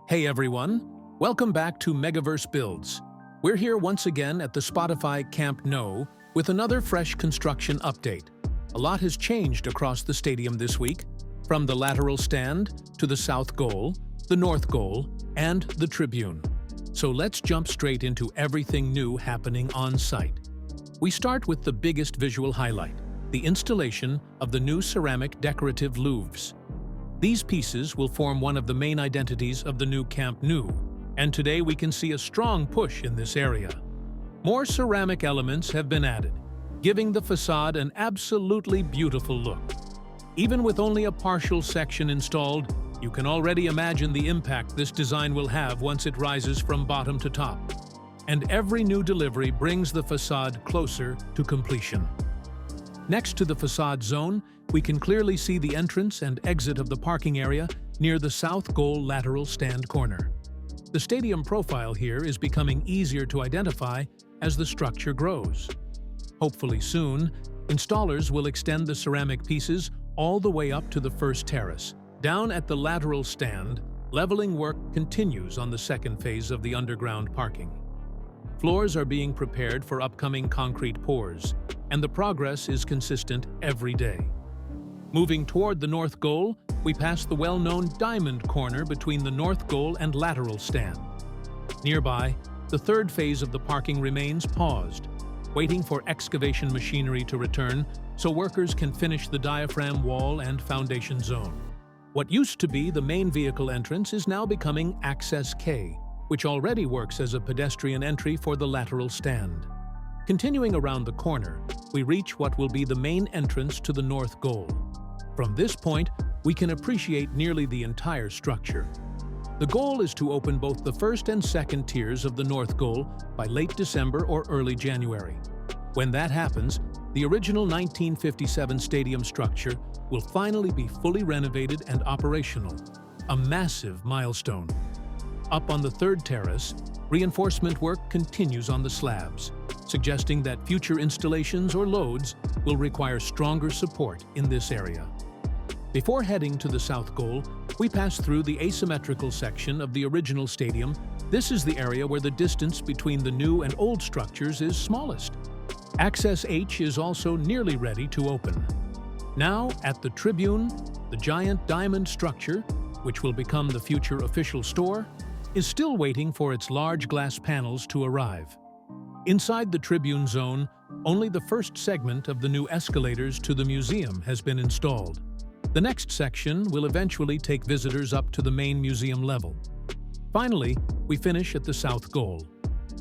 Hey everyone, welcome back to MegaVerse Builds. We're here once again at the Spotify Camp Nou with another fresh construction update. A lot has changed across the stadium this week, from the Lateral Stand to the South Goal, the North Goal, and the Tribune. So let's jump straight into everything new happening on site. We start with the biggest visual highlight, the installation of the new ceramic decorative louvres. These pieces will form one of the main identities of the new Camp Nou, and today we can see a strong push in this area. More ceramic elements have been added, giving the facade an absolutely beautiful look. Even with only a partial section installed, you can already imagine the impact this design will have once it rises from bottom to top. And every new delivery brings the facade closer to completion. Next to the facade zone, we can clearly see the entrance and exit of the parking area near the South Goal Lateral Stand corner. The stadium profile here is becoming easier to identify as the structure grows. Hopefully soon, installers will extend the ceramic pieces all the way up to the first terrace. Down at the Lateral Stand, leveling work continues on the second phase of the underground parking. Floors are being prepared for upcoming concrete pours, and the progress is consistent every day. Moving toward the North Goal, we pass the well-known diamond corner between the North Goal and Lateral Stand. Nearby, the third phase of the parking remains paused, waiting for excavation machinery to return so workers can finish the diaphragm wall and foundation zone. What used to be the main vehicle entrance is now becoming Access K, which already works as a pedestrian entry for the Lateral Stand. Continuing around the corner, we reach what will be the main entrance to the North Goal. From this point, we can appreciate nearly the entire structure. The goal is to open both the first and second tiers of the North Goal by late December or early January. When that happens, the original 1957 stadium structure will finally be fully renovated and operational, a massive milestone. Up on the third terrace, reinforcement work continues on the slabs, suggesting that future installations or loads will require stronger support in this area. Before heading to the South Goal, we pass through the asymmetrical section of the original stadium. This is the area where the distance between the new and old structures is smallest. Access H is also nearly ready to open. Now, at the Tribune, the giant diamond structure, which will become the future official store, is still waiting for its large glass panels to arrive. Inside the Tribune zone, only the first segment of the new escalators to the museum has been installed. The next section will eventually take visitors up to the main museum level. Finally, we finish at the South Goal.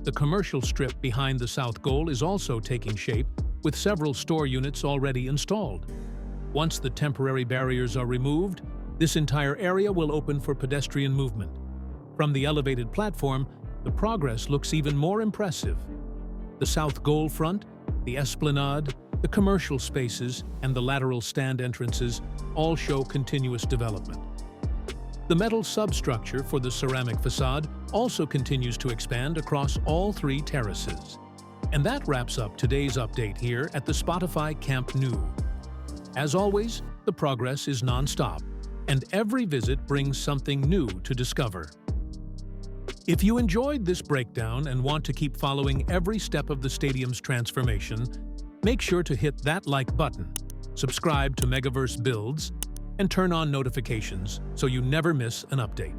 The commercial strip behind the South Goal is also taking shape, with several store units already installed. Once the temporary barriers are removed, this entire area will open for pedestrian movement. From the elevated platform, the progress looks even more impressive. The South Goal front, the esplanade, the commercial spaces, and the Lateral Stand entrances all show continuous development. The metal substructure for the ceramic facade also continues to expand across all three terraces. And that wraps up today's update here at the Spotify Camp Nou. As always, the progress is non-stop, and every visit brings something new to discover. If you enjoyed this breakdown and want to keep following every step of the stadium's transformation, make sure to hit that like button, subscribe to MegaVerse Builds, and turn on notifications so you never miss an update.